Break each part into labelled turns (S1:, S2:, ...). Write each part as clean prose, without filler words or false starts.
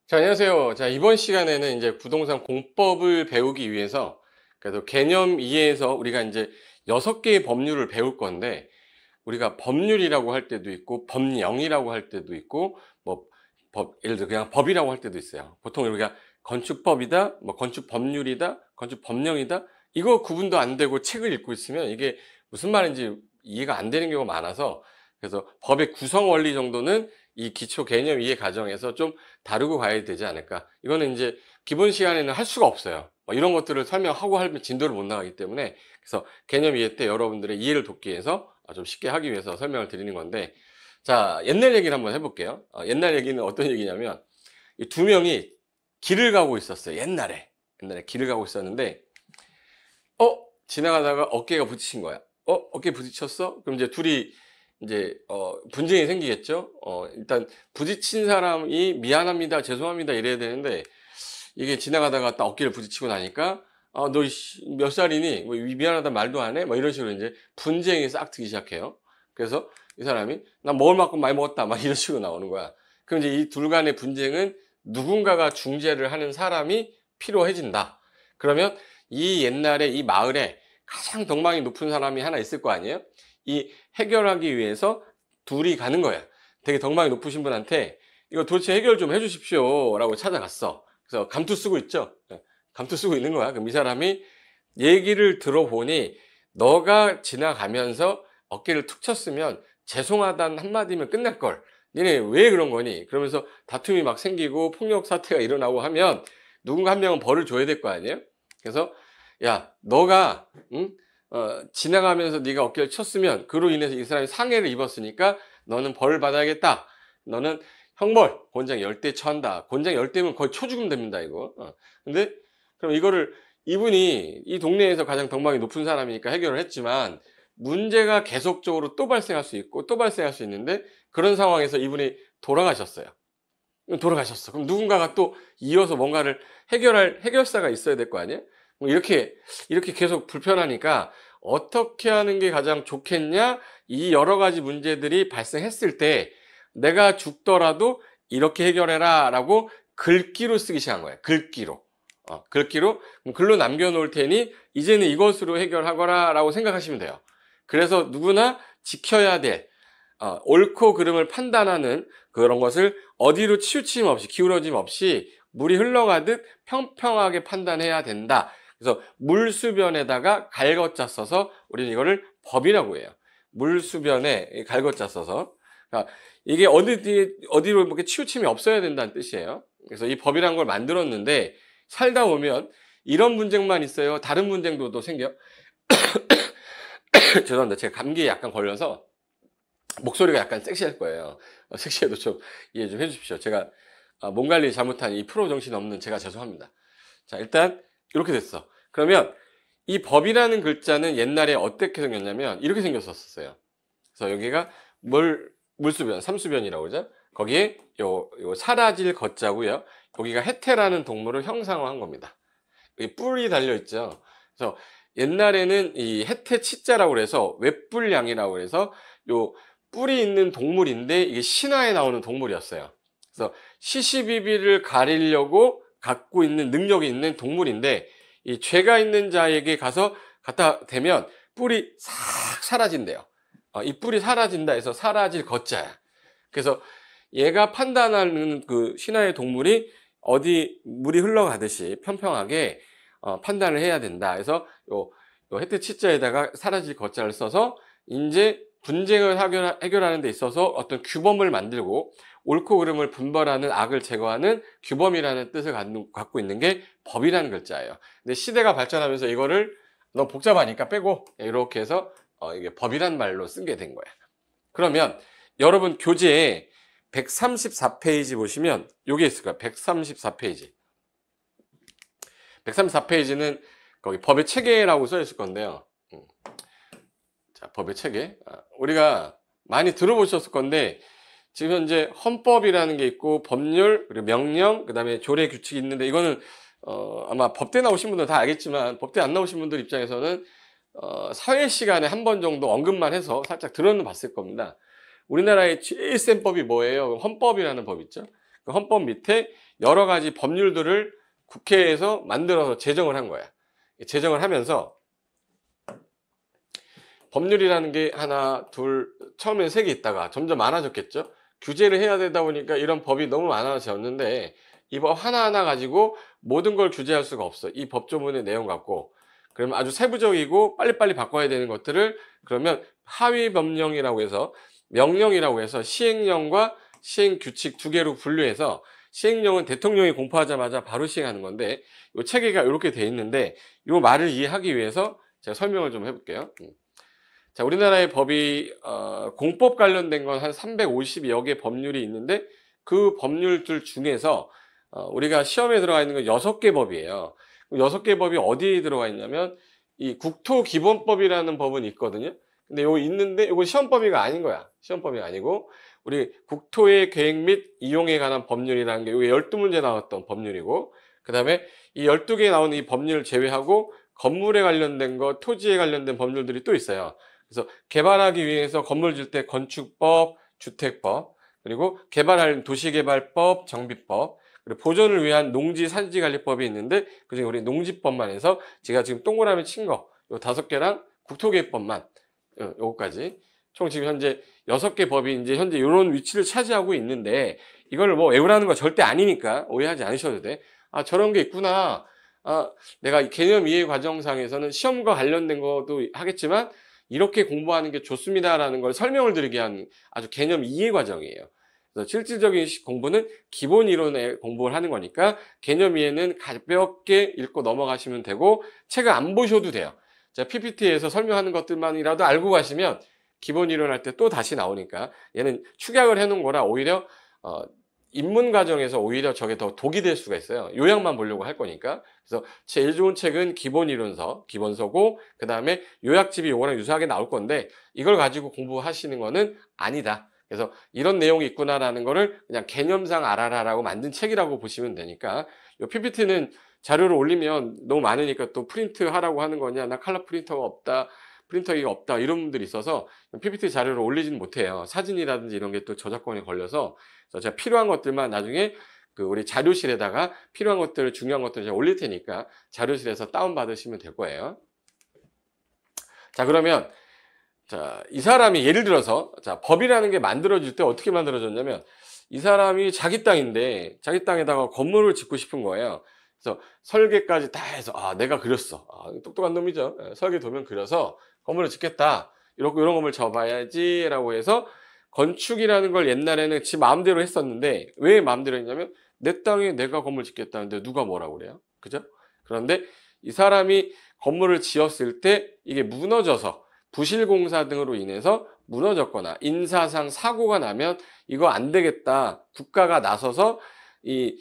S1: 자, 안녕하세요. 자, 이번 시간에는 이제 부동산 공법을 배우기 위해서 그래도 개념 이해에서 우리가 이제 6개의 법률을 배울 건데, 우리가 법률이라고 할 때도 있고 법령이라고 할 때도 있고 뭐 예를 들어 그냥 법이라고 할 때도 있어요. 보통 우리가 건축법이다, 뭐 건축법률이다, 건축법령이다, 이거 구분도 안 되고 책을 읽고 있으면 이게 무슨 말인지 이해가 안 되는 경우가 많아서, 그래서 법의 구성 원리 정도는 이 기초 개념 이해 과정에서 좀 다루고 가야 되지 않을까. 이거는 이제 기본 시간에는 할 수가 없어요. 이런 것들을 설명하고 하면 진도를 못 나가기 때문에, 그래서 개념 이해 때 여러분들의 이해를 돕기 위해서 좀 쉽게 하기 위해서 설명을 드리는 건데, 자, 옛날 얘기를 한번 해볼게요. 옛날 얘기는 어떤 얘기냐면, 이 두 명이 길을 가고 있었어요. 옛날에 길을 가고 있었는데, 지나가다가 어깨가 부딪힌 거야. 어깨 부딪혔어? 그럼 이제 둘이 이제 분쟁이 생기겠죠. 일단 부딪힌 사람이 미안합니다, 죄송합니다 이래야 되는데, 이게 지나가다가 딱 어깨를 부딪히고 나니까, 너 몇 살이니? 뭐 미안하다 말도 안 해? 뭐 이런 식으로 이제 분쟁이 싹 트기 시작해요. 그래서 이 사람이 나 먹을 만큼 많이 먹었다, 막 이런 식으로 나오는 거야. 그럼 이제 이 둘 간의 분쟁은 누군가가 중재를 하는 사람이 필요해진다. 그러면 이 옛날에 이 마을에 가장 덕망이 높은 사람이 하나 있을 거 아니에요? 이 해결하기 위해서 둘이 가는 거야. 되게 덕망이 높으신 분한테 이거 도대체 해결 좀 해주십시오 라고 찾아갔어. 그래서 감투 쓰고 있죠. 감투 쓰고 있는 거야. 그럼 이 사람이 얘기를 들어보니, 너가 지나가면서 어깨를 툭 쳤으면 죄송하다는 한마디면 끝날 걸. 니네 왜 그런 거니? 그러면서 다툼이 막 생기고 폭력 사태가 일어나고 하면 누군가 한 명은 벌을 줘야 될 거 아니에요? 그래서 야, 너가 지나가면서 네가 어깨를 쳤으면 그로 인해서 이 사람이 상해를 입었으니까 너는 벌을 받아야겠다. 너는 형벌, 곤장 10대 처한다. 곤장 10대면 거의 초죽음 됩니다, 이거. 근데, 그럼 이거를, 이분이 이 동네에서 가장 덕망이 높은 사람이니까 해결을 했지만, 문제가 계속적으로 또 발생할 수 있고, 또 발생할 수 있는데, 그런 상황에서 이분이 돌아가셨어요. 돌아가셨어. 그럼 누군가가 또 이어서 뭔가를 해결할 해결사가 있어야 될 거 아니에요? 뭐 이렇게 계속 불편하니까 어떻게 하는 게 가장 좋겠냐? 이 여러 가지 문제들이 발생했을 때 내가 죽더라도 이렇게 해결해라 라고 글귀로 쓰기 시작한 거예요. 글귀로. 글귀로. 그럼 글로 남겨놓을 테니 이제는 이것으로 해결하거라 라고 생각하시면 돼요. 그래서 누구나 지켜야 될 옳고 그름을 판단하는 그런 것을 어디로 치우침 없이, 기울어짐 없이 물이 흘러가듯 평평하게 판단해야 된다. 그래서 물수변에다가 갈것자 써서 우리는 이거를 법이라고 해요. 물수변에 갈것자 써서. 그러니까 이게 어디로 이렇게 치우침이 없어야 된다는 뜻이에요. 그래서 이 법이라는 걸 만들었는데, 살다 보면 이런 문제만 있어요. 다른 문제도 또 생겨. 죄송합니다. 제가 감기에 약간 걸려서 목소리가 약간 섹시할 거예요. 섹시해도 좀 이해 좀 해주십시오. 제가 몸 관리 잘못한 이 프로 정신 없는 제가 죄송합니다. 자, 일단 이렇게 됐어. 그러면 이 법이라는 글자는 옛날에 어떻게 생겼냐면 이렇게 생겼었어요. 그래서 여기가 물수변, 삼수변이라고 그러죠. 거기에 요 사라질 거자고요. 여기가 해태라는 동물을 형상화한 겁니다. 여기 뿔이 달려 있죠. 그래서 옛날에는 이 해태 치자라고 그래서 웹뿔량이라고 그래서 요 뿔이 있는 동물인데 이게 신화에 나오는 동물이었어요. 그래서 시시비비를 가리려고 갖고 있는 능력이 있는 동물인데, 이 죄가 있는 자에게 갖다 대면 뿔이 싹 사라진대요. 이 뿔이 사라진다 해서 사라질 거자야. 그래서 얘가 판단하는 그 신화의 동물이 어디 물이 흘러가듯이 평평하게 판단을 해야 된다. 그래서 요 해태 치자에다가 사라질 거자를 써서 이제 분쟁을 해결하는 데 있어서 어떤 규범을 만들고 옳고 그름을 분별하는 악을 제거하는 규범이라는 뜻을 갖고 있는 게 법이라는 글자예요. 근데 시대가 발전하면서 이거를 너무 복잡하니까 빼고 이렇게 해서 이게 법이란 말로 쓰게 된 거야. 그러면 여러분 교재에 134페이지 보시면 요게 있을 거야. 134페이지. 134페이지는 거기 법의 체계라고 써 있을 건데요. 자, 법의 체계. 우리가 많이 들어보셨을 건데, 지금 현재 헌법이라는 게 있고 법률, 그리고 명령, 그다음에 조례 규칙이 있는데, 이거는 아마 법대 나오신 분들은 다 알겠지만 법대 안 나오신 분들 입장에서는 사회 시간에 한 번 정도 언급만 해서 살짝 들어는 봤을 겁니다. 우리나라의 제일 센 법이 뭐예요? 헌법이라는 법 있죠. 그 헌법 밑에 여러 가지 법률들을 국회에서 만들어서 제정을 한 거야. 제정을 하면서 법률이라는 게 하나, 둘, 처음엔 3개 있다가 점점 많아졌겠죠. 규제를 해야 되다 보니까 이런 법이 너무 많아졌는데 이 법 하나하나 가지고 모든 걸 규제할 수가 없어. 이 법조문의 내용 갖고. 그러면 아주 세부적이고 빨리빨리 바꿔야 되는 것들을 그러면 하위 법령이라고 해서 명령이라고 해서 시행령과 시행규칙 2개로 분류해서 시행령은 대통령이 공포하자마자 바로 시행하는 건데 이 체계가 이렇게 돼 있는데 이 말을 이해하기 위해서 제가 설명을 좀 해볼게요. 자, 우리나라의 법이 공법 관련된 건 한 350여 개 법률이 있는데 그 법률들 중에서 우리가 시험에 들어가 있는 건 6개 법이에요. 6개 법이 어디에 들어가 있냐면 이 국토기본법이라는 법은 있거든요. 근데 요거 있는데 요거 시험범위가 아닌 거야. 시험범위가 아니고 우리 국토의 계획 및 이용에 관한 법률이라는 게 요게 12문제 나왔던 법률이고 그다음에 이 12개 나오는 이 법률을 제외하고 건물에 관련된 거, 토지에 관련된 법률들이 또 있어요. 그래서 개발하기 위해서 건물 질 때 건축법, 주택법, 그리고 개발할 도시개발법, 정비법, 그리고 보존을 위한 농지 산지관리법이 있는데 그중에 우리 농지법만 해서 제가 지금 동그라미 친 거 요 5개랑 국토계획법만 요거까지 총 지금 현재 6개 법이 이제 현재 이런 위치를 차지하고 있는데 이걸 뭐 외우라는 거 절대 아니니까 오해하지 않으셔도 돼. 아, 저런 게 있구나. 아, 내가 개념 이해 과정상에서는 시험과 관련된 것도 하겠지만 이렇게 공부하는 게 좋습니다라는 걸 설명을 드리기 위한 아주 개념 이해 과정이에요. 그래서 실질적인 공부는 기본 이론에 공부를 하는 거니까 개념 이해는 가볍게 읽고 넘어가시면 되고 책을 안 보셔도 돼요. 자, PPT에서 설명하는 것들만이라도 알고 가시면 기본 이론 할 때 또 다시 나오니까 얘는 축약을 해놓은 거라 오히려 입문 과정에서 오히려 저게 더 독이 될 수가 있어요. 요약만 보려고 할 거니까. 그래서 제일 좋은 책은 기본 이론서, 기본서고 그 다음에 요약집이 요거랑 유사하게 나올 건데 이걸 가지고 공부하시는 거는 아니다. 그래서 이런 내용이 있구나라는 거를 그냥 개념상 알아라라고 만든 책이라고 보시면 되니까 요 PPT는 자료를 올리면 너무 많으니까 또 프린트 하라고 하는 거냐, 나 컬러 프린터가 없다, 프린터기가 없다 이런 분들이 있어서 PPT 자료를 올리지는 못해요. 사진이라든지 이런 게 또 저작권에 걸려서 그래서 제가 필요한 것들만 나중에 그 우리 자료실에다가 필요한 것들, 중요한 것들을 제가 올릴 테니까 자료실에서 다운 받으시면 될 거예요. 자, 그러면 자, 이 사람이 예를 들어서 자, 법이라는 게 만들어질 때 어떻게 만들어졌냐면 이 사람이 자기 땅인데 자기 땅에다가 건물을 짓고 싶은 거예요. 그래서 설계까지 다 해서 아, 내가 그렸어. 아, 똑똑한 놈이죠. 설계 도면 그려서 건물을 짓겠다. 이런 건물 져봐야지라고 해서 건축이라는 걸 옛날에는 지 마음대로 했었는데 왜 마음대로 했냐면 내 땅에 내가 건물 짓겠다는데 누가 뭐라고 그래요? 그죠? 그런데 이 사람이 건물을 지었을 때 이게 무너져서 부실공사 등으로 인해서 무너졌거나 인사상 사고가 나면 이거 안 되겠다. 국가가 나서서 이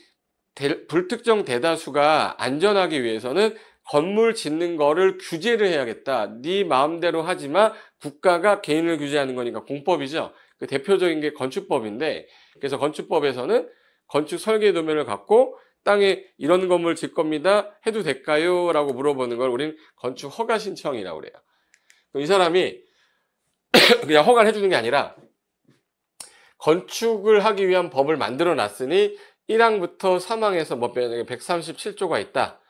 S1: 불특정 대다수가 안전하기 위해서는 건물 짓는 거를 규제를 해야겠다. 네 마음대로 하지마. 국가가 개인을 규제하는 거니까 공법이죠. 그 대표적인 게 건축법인데 그래서 건축법에서는 건축 설계 도면을 갖고 땅에 이런 건물 짓 겁니다. 해도 될까요? 라고 물어보는 걸 우리는 건축 허가 신청이라고 그래요. 이 사람이 그냥 허가를 해주는 게 아니라 건축을 하기 위한 법을 만들어 놨으니 1항부터 3항에서 뭐 137조가 있다.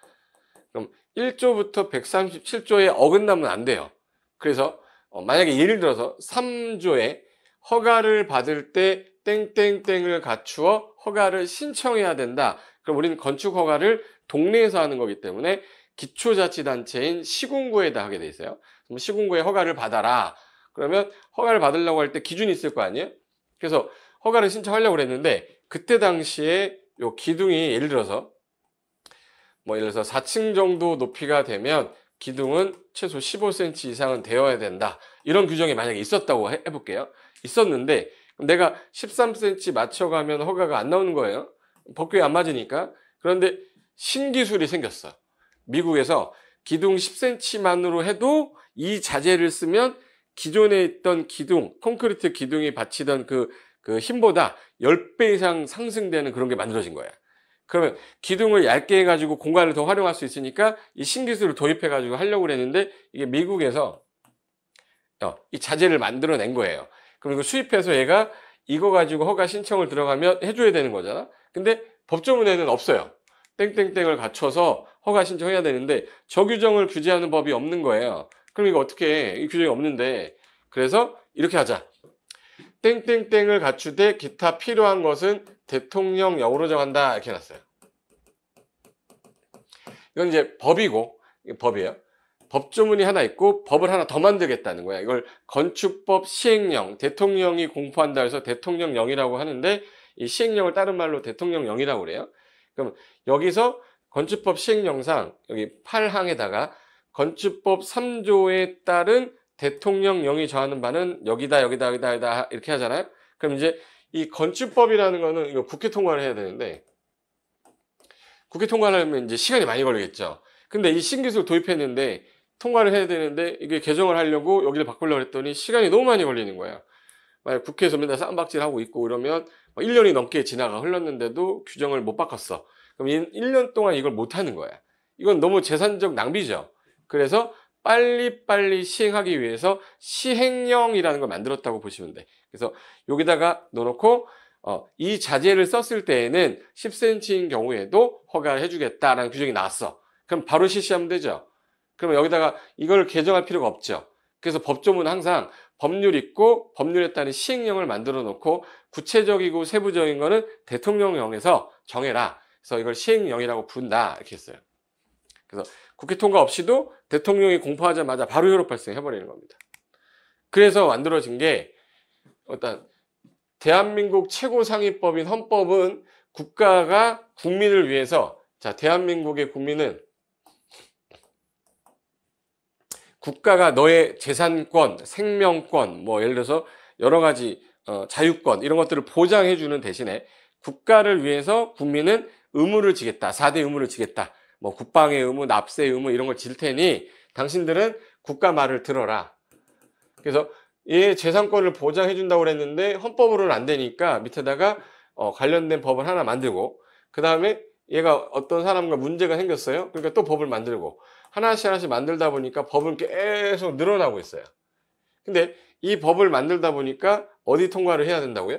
S1: 그럼 1조부터 137조에 어긋나면 안 돼요. 그래서 만약에 예를 들어서 3조에 허가를 받을 때 땡땡땡을 갖추어 허가를 신청해야 된다. 그럼 우리는 건축 허가를 동네에서 하는 거기 때문에 기초자치단체인 시군구에다 하게 돼 있어요. 그럼 시군구에 허가를 받아라. 그러면 허가를 받으려고 할 때 기준이 있을 거 아니에요? 그래서 허가를 신청하려고 그랬는데 그때 당시에 요 기둥이 예를 들어서 4층 정도 높이가 되면 기둥은 최소 15cm 이상은 되어야 된다. 이런 규정이 만약에 있었다고 해볼게요. 있었는데 내가 13cm 맞춰가면 허가가 안 나오는 거예요. 법규에 안 맞으니까. 그런데 신기술이 생겼어. 미국에서 기둥 10cm만으로 해도 이 자재를 쓰면 기존에 있던 기둥, 콘크리트 기둥이 받치던 그 힘보다 10배 이상 상승되는 그런 게 만들어진 거야. 그러면 기둥을 얇게 해가지고 공간을 더 활용할 수 있으니까 이 신기술을 도입해가지고 하려고 그랬는데 이게 미국에서 이 자재를 만들어낸 거예요. 그럼 이거 수입해서 얘가 이거 가지고 허가 신청을 들어가면 해줘야 되는 거잖아. 근데 법조문에는 없어요. 땡땡땡을 갖춰서 허가 신청해야 되는데 저 규정을 규제하는 법이 없는 거예요. 그럼 이거 어떻게 해? 이 규정이 없는데. 그래서 이렇게 하자. 땡땡땡을 갖추되 기타 필요한 것은 대통령령으로 정한다. 이렇게 해놨어요. 이건 이제 법이고, 법이에요. 법조문이 하나 있고 법을 하나 더 만들겠다는 거야. 이걸 건축법 시행령, 대통령이 공포한다 해서 대통령령이라고 하는데 이 시행령을 다른 말로 대통령령이라고 그래요. 그럼 여기서 건축법 시행령상 여기 8항에다가 건축법 3조에 따른 대통령령이 정하는 바는 여기다 이렇게 하잖아요. 그럼 이제 이 건축법이라는 거는 이거 국회 통과를 해야 되는데 국회 통과를 하면 이제 시간이 많이 걸리겠죠. 근데 이 신기술 도입했는데 통과를 해야 되는데 이게 개정을 하려고 여기를 바꾸려고 했더니 시간이 너무 많이 걸리는 거야. 만약 국회에서 맨날 쌈박질하고 있고 이러면 1년이 넘게 지나가 흘렀는데도 규정을 못 바꿨어. 그럼 1년 동안 이걸 못 하는 거야. 이건 너무 재산적 낭비죠. 그래서 빨리빨리 시행하기 위해서 시행령이라는 걸 만들었다고 보시면 돼. 그래서 여기다가 넣어놓고 이 자재를 썼을 때에는 10cm인 경우에도 허가를 해주겠다라는 규정이 나왔어. 그럼 바로 실시하면 되죠. 그러면 여기다가 이걸 개정할 필요가 없죠. 그래서 법조문은 항상 법률 있고 법률에 따른 시행령을 만들어 놓고 구체적이고 세부적인 거는 대통령령에서 정해라. 그래서 이걸 시행령이라고 부른다. 이렇게 했어요. 그래서 국회 통과 없이도 대통령이 공포하자마자 바로 효력 발생해버리는 겁니다. 그래서 만들어진 게 일단 대한민국 최고상위법인 헌법은 국가가 국민을 위해서 자 대한민국의 국민은 국가가 너의 재산권, 생명권, 뭐 예를 들어서 여러 가지 자유권 이런 것들을 보장해 주는 대신에 국가를 위해서 국민은 의무를 지겠다. 4대 의무를 지겠다. 뭐 국방의 의무, 납세의 의무 이런 걸 질 테니 당신들은 국가 말을 들어라. 그래서 얘 재산권을 보장해 준다고 그랬는데 헌법으로는 안 되니까 밑에다가 관련된 법을 하나 만들고 그 다음에 얘가 어떤 사람과 문제가 생겼어요. 그러니까 또 법을 만들고 하나씩 만들다 보니까 법은 계속 늘어나고 있어요. 근데 이 법을 만들다 보니까 어디 통과를 해야 된다고요?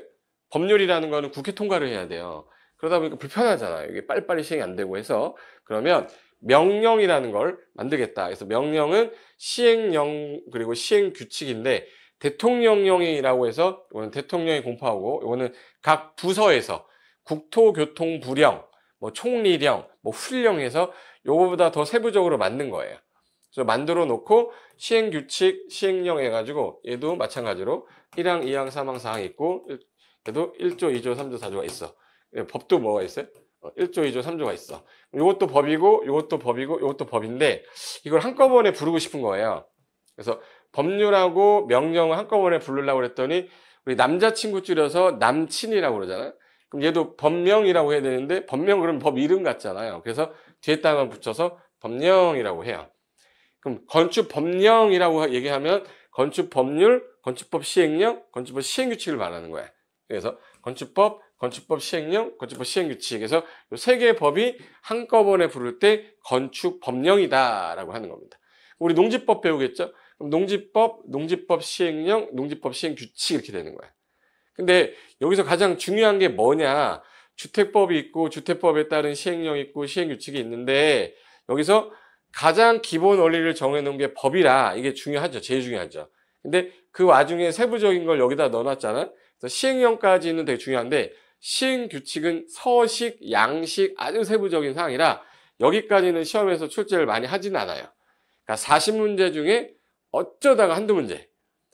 S1: 법률이라는 거는 국회 통과를 해야 돼요. 그러다 보니까 불편하잖아요. 이게 빨리빨리 시행이 안 되고 해서 그러면 명령이라는 걸 만들겠다. 그래서 명령은 시행령 그리고 시행규칙인데 대통령령이라고 해서 이거는 대통령이 공포하고 이거는 각 부서에서 국토교통부령, 뭐 총리령, 뭐 훈령해서 요거보다 더 세부적으로 만든 거예요. 그래서 만들어 놓고 시행규칙, 시행령 해가지고 얘도 마찬가지로 1항, 2항, 3항, 4항 있고 얘도 1조, 2조, 3조, 4조가 있어. 법도 뭐가 있어요? 1조, 2조, 3조가 있어. 요것도 법이고 요것도 법이고 요것도 법인데 이걸 한꺼번에 부르고 싶은 거예요. 그래서 법률하고 명령을 한꺼번에 부르려고 그랬더니 우리 남자친구 줄여서 남친이라고 그러잖아요. 그럼 얘도 법령이라고 해야 되는데 법령 그러면 법 이름 같잖아요. 그래서 뒤에다가 붙여서 법령이라고 해요. 그럼 건축법령이라고 얘기하면 건축법률, 건축법 시행령, 건축법 시행규칙을 말하는 거야. 그래서 건축법, 건축법 시행령, 건축법 시행규칙에서 이 세 개의 법이 한꺼번에 부를 때 건축법령이다라고 하는 겁니다. 우리 농지법 배우겠죠? 그럼 농지법 시행령, 농지법 시행규칙 이렇게 되는 거야. 근데 여기서 가장 중요한 게 뭐냐? 주택법이 있고 주택법에 따른 시행령이 있고 시행규칙이 있는데 여기서 가장 기본 원리를 정해놓은 게 법이라 이게 중요하죠. 제일 중요하죠. 근데 그 와중에 세부적인 걸 여기다 넣어놨잖아. 그래서 시행령까지는 되게 중요한데 시행규칙은 서식, 양식 아주 세부적인 사항이라 여기까지는 시험에서 출제를 많이 하진 않아요. 그러니까 40문제 중에 어쩌다가 한두 문제.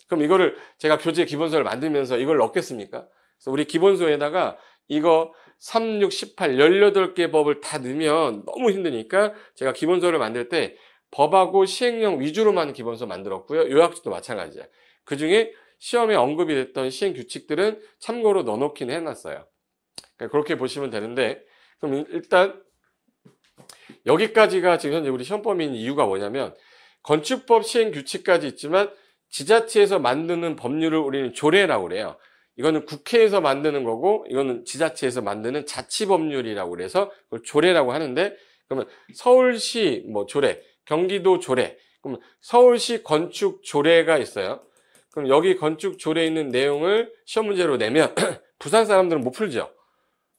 S1: 그럼 이거를 제가 교재 기본서를 만들면서 이걸 넣겠습니까? 그래서 우리 기본서에다가 이거 3, 6, 18, 18개 법을 다 넣으면 너무 힘드니까 제가 기본서를 만들 때 법하고 시행령 위주로만 기본서 만들었고요. 요약서도 마찬가지야. 그 중에 시험에 언급이 됐던 시행규칙들은 참고로 넣어놓긴 해놨어요. 그러니까 그렇게 보시면 되는데 그럼 일단 여기까지가 지금 현재 우리 시험범위인 이유가 뭐냐면 건축법 시행규칙까지 있지만 지자체에서 만드는 법률을 우리는 조례라고 그래요. 이거는 국회에서 만드는 거고 이거는 지자체에서 만드는 자치법률이라고 그래서 그걸 조례라고 하는데 그러면 서울시 뭐 조례, 경기도 조례, 그러면 서울시 건축 조례가 있어요. 그럼 여기 건축 조례에 있는 내용을 시험 문제로 내면 부산 사람들은 못 풀죠.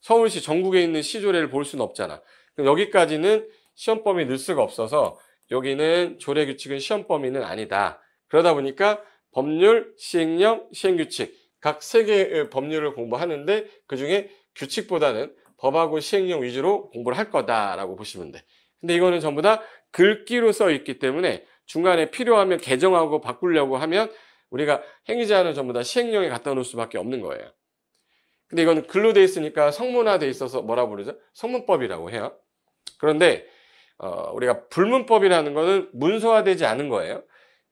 S1: 서울시 전국에 있는 시조례를 볼 수는 없잖아. 그럼 여기까지는 시험 범위 넣을 수가 없어서 여기는 조례 규칙은 시험 범위는 아니다. 그러다 보니까 법률, 시행령, 시행규칙 각 세 개의 법률을 공부하는데 그중에 규칙보다는 법하고 시행령 위주로 공부를 할 거다라고 보시면 돼. 근데 이거는 전부 다 글귀로 써 있기 때문에 중간에 필요하면 개정하고 바꾸려고 하면 우리가 행위제한은 전부 다 시행령에 갖다 놓을 수밖에 없는 거예요. 근데 이거는 글로 돼 있으니까 성문화돼 있어서 뭐라 부르죠? 성문법이라고 해요. 그런데 우리가 불문법이라는 거는 문서화되지 않은 거예요.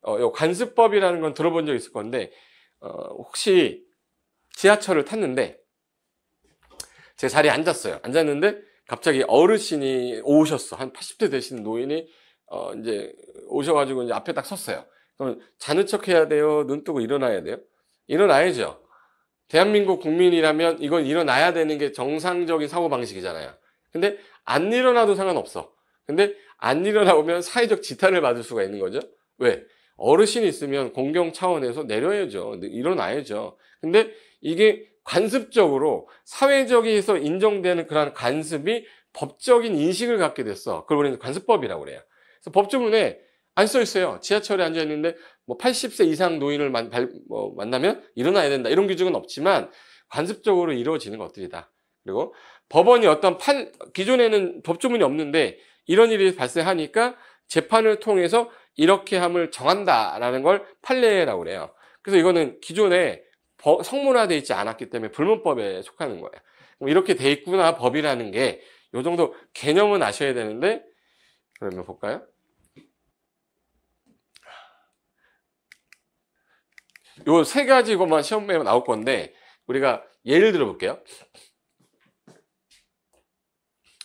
S1: 요 관습법이라는 건 들어본 적 있을 건데 혹시 지하철을 탔는데 제 자리에 앉았어요. 앉았는데 갑자기 어르신이 오셨어. 한 80대 되시는 노인이 이제 오셔가지고 이제 앞에 딱 섰어요. 그럼 자는 척 해야 돼요? 눈 뜨고 일어나야 돼요? 일어나야죠. 대한민국 국민이라면 이건 일어나야 되는 게 정상적인 사고방식이잖아요. 근데 안 일어나도 상관없어. 근데 안 일어나면 사회적 지탄을 받을 수가 있는 거죠. 왜? 어르신이 있으면 공경 차원에서 내려야죠. 일어나야죠. 근데 이게 관습적으로 사회적에서 인정되는 그런 관습이 법적인 인식을 갖게 됐어. 그걸 우리는 관습법이라고 그래요. 그래서 법조문에 안 써 있어요. 지하철에 앉아 있는데 뭐 80세 이상 노인을 만나면 일어나야 된다. 이런 규정은 없지만 관습적으로 이루어지는 것들이다. 그리고 법원이 기존에는 법조문이 없는데 이런 일이 발생하니까 재판을 통해서 이렇게 함을 정한다라는 걸 판례라고 그래요. 그래서 이거는 기존에 성문화되어 있지 않았기 때문에 불문법에 속하는 거예요. 이렇게 돼 있구나 법이라는 게 이 정도 개념은 아셔야 되는데 그러면 볼까요? 요 세 가지 것만 시험에 나올 건데 우리가 예를 들어 볼게요.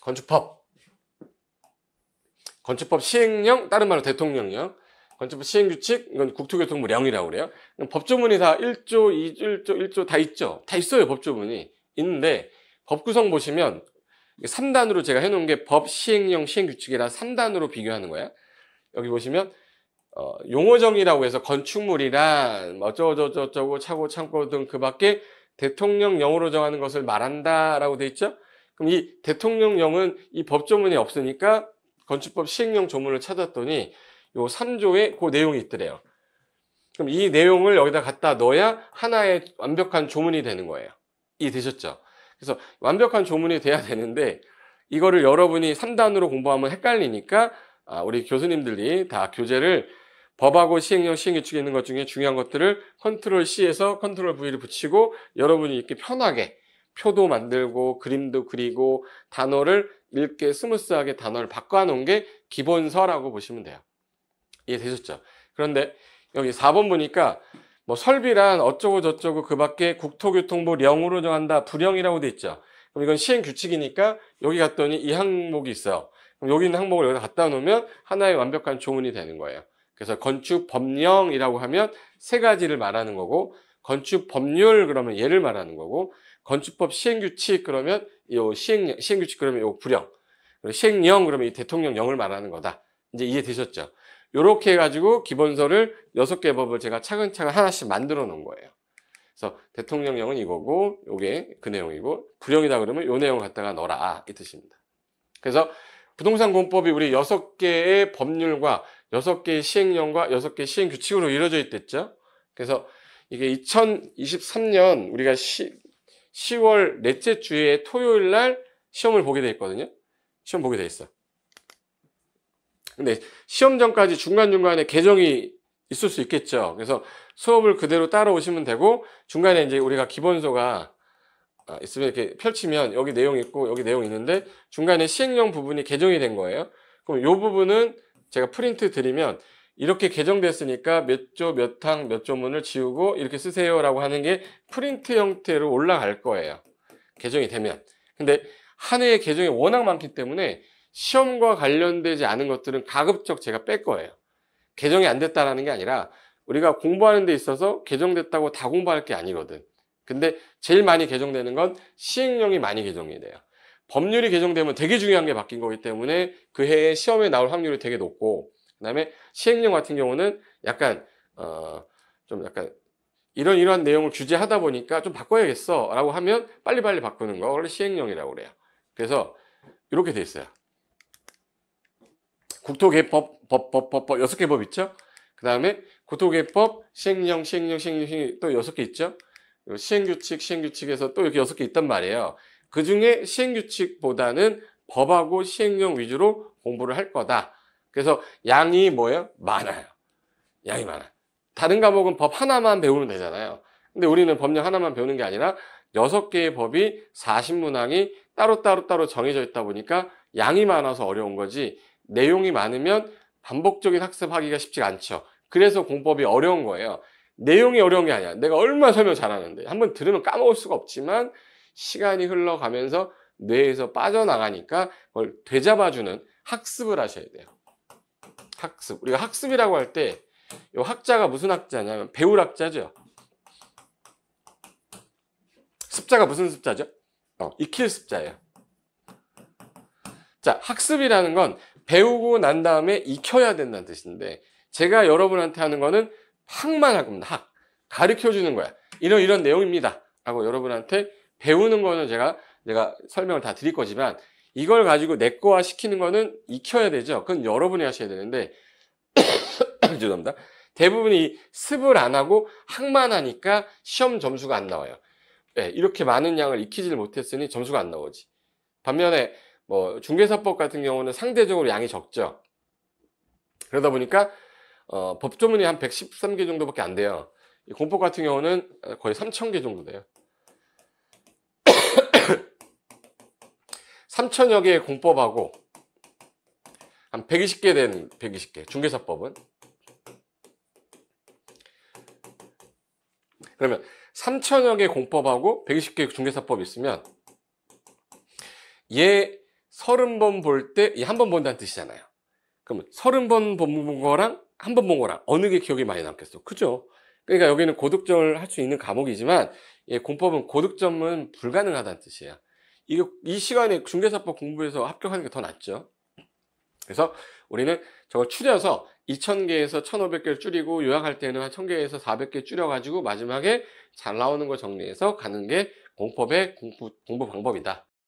S1: 건축법 시행령, 다른 말로 대통령령, 건축법 시행규칙, 이건 국토교통부령이라고 그래요. 법조문이 다 1조, 2조, 1조 다 있죠. 다 있어요, 법조문이. 있는데 법 구성 보시면 3단으로 제가 해놓은 게 법, 시행령, 시행규칙이라 3단으로 비교하는 거야. 여기 보시면 용어정의라고 해서 건축물이란 어쩌고저쩌고 차고 창고 등 그 밖에 대통령령으로 정하는 것을 말한다라고 돼 있죠. 그럼 이 대통령령은 이 법조문이 없으니까 건축법 시행령 조문을 찾았더니 요 3조에 그 내용이 있더래요. 그럼 이 내용을 여기다 갖다 넣어야 하나의 완벽한 조문이 되는 거예요. 이해되셨죠? 그래서 완벽한 조문이 돼야 되는데 이거를 여러분이 3단으로 공부하면 헷갈리니까 우리 교수님들이 다 교재를 법하고 시행령, 시행규칙에 있는 것 중에 중요한 것들을 컨트롤 C에서 컨트롤 V를 붙이고 여러분이 이렇게 편하게 표도 만들고 그림도 그리고 단어를 읽게 스무스하게 단어를 바꿔놓은 게 기본서라고 보시면 돼요. 이해되셨죠? 그런데 여기 4번 보니까 뭐 설비란 어쩌고 저쩌고 그 밖에 국토교통부 령으로 정한다. 부령이라고 돼 있죠. 그럼 이건 시행규칙이니까 여기 갔더니 이 항목이 있어요. 그럼 여기 있는 항목을 여기다 갖다 놓으면 하나의 완벽한 조문이 되는 거예요. 그래서 건축법령이라고 하면 세 가지를 말하는 거고 건축법률 그러면 얘를 말하는 거고 건축법 시행규칙 그러면 이 시행규칙 그러면 이 부령 그리고 시행령 그러면 이 대통령령을 말하는 거다. 이제 이해되셨죠? 요렇게 해가지고 기본서를 6개 법을 제가 차근차근 하나씩 만들어 놓은 거예요. 그래서 대통령령은 이거고 요게 그 내용이고 부령이다 그러면 요 내용 갖다가 넣어라 이 뜻입니다. 그래서 부동산 공법이 우리 6개의 법률과 6개의 시행령과 6개의 시행규칙으로 이루어져 있댔죠. 그래서 이게 2023년 우리가 10월 넷째 주에 토요일 날 시험을 보게 돼 있거든요. 시험 보게 돼 있어. 근데 시험 전까지 중간중간에 개정이 있을 수 있겠죠. 그래서 수업을 그대로 따라오시면 되고 중간에 이제 우리가 기본서가 있으면 이렇게 펼치면 여기 내용 있고 여기 내용 있는데 중간에 시행령 부분이 개정이 된 거예요. 그럼 이 부분은 제가 프린트 드리면 이렇게 개정됐으니까 몇 조, 몇 항, 몇 조문을 지우고 이렇게 쓰세요라고 하는 게 프린트 형태로 올라갈 거예요. 개정이 되면. 근데 한 해의 개정이 워낙 많기 때문에 시험과 관련되지 않은 것들은 가급적 제가 뺄 거예요. 개정이 안 됐다라는 게 아니라 우리가 공부하는 데 있어서 개정됐다고 다 공부할 게 아니거든. 근데 제일 많이 개정되는 건 시행령이 많이 개정이 돼요. 법률이 개정되면 되게 중요한 게 바뀐 거기 때문에 그 해에 시험에 나올 확률이 되게 높고 그다음에 시행령 같은 경우는 약간 좀 약간 이러한 내용을 규제하다 보니까 좀 바꿔야겠어 라고 하면 빨리빨리 바꾸는 거 원래 시행령이라고 그래요. 그래서 이렇게 돼 있어요. 국토개법, 법 6개 법 있죠? 그 다음에 국토개법, 시행령 또 6개 있죠? 시행규칙에서 또 이렇게 6개 있단 말이에요. 그 중에 시행규칙보다는 법하고 시행령 위주로 공부를 할 거다. 그래서 양이 뭐예요? 많아요. 양이 많아요. 다른 과목은 법 하나만 배우면 되잖아요. 근데 우리는 법령 하나만 배우는 게 아니라 6개의 법이 40문항이 따로 정해져 있다 보니까 양이 많아서 어려운 거지, 내용이 많으면 반복적인 학습하기가 쉽지가 않죠. 그래서 공법이 어려운 거예요. 내용이 어려운 게 아니야. 내가 얼마나 설명 잘하는데 한번 들으면 까먹을 수가 없지만 시간이 흘러가면서 뇌에서 빠져나가니까 그걸 되잡아주는 학습을 하셔야 돼요. 학습. 우리가 학습이라고 할 때 이 학자가 무슨 학자냐면 배울 학자죠. 습자가 무슨 습자죠? 익힐 습자예요. 자, 학습이라는 건 배우고 난 다음에 익혀야 된다는 뜻인데, 제가 여러분한테 하는 거는 학만 할 겁니다. 학. 가르쳐 주는 거야. 이런 내용입니다 라고 여러분한테 배우는 거는 제가 설명을 다 드릴 거지만, 이걸 가지고 내 거화 시키는 거는 익혀야 되죠. 그건 여러분이 하셔야 되는데 죄송합니다. 대부분이 습을 안 하고 학만 하니까 시험 점수가 안 나와요. 네, 이렇게 많은 양을 익히지를 못했으니 점수가 안 나오지. 반면에 뭐 중개사법 같은 경우는 상대적으로 양이 적죠. 그러다 보니까 법조문이 한 113개 정도밖에 안 돼요. 공법 같은 경우는 거의 3,000개 정도 돼요. 3,000여 개의 공법하고 한 120개 된 120개 중개사법은, 그러면 3,000여 개 공법하고 120개 중개사법이 있으면 얘 30번 볼 때 이 한 번 본다는 뜻이잖아요. 그러면 30번 본 거랑 한 번 본 거랑 어느 게 기억이 많이 남겠어? 그죠? 그러니까 여기는 고득점을 할 수 있는 과목이지만 공법은 고득점은 불가능하다는 뜻이에요. 이 시간에 중개사법 공부해서 합격하는 게 더 낫죠. 그래서 우리는 저걸 추려서 2,000개에서 1,500개를 줄이고, 요약할 때는 한 1,000개에서 400개 줄여가지고 마지막에 잘 나오는 거 정리해서 가는 게 공법의 공부 방법이다.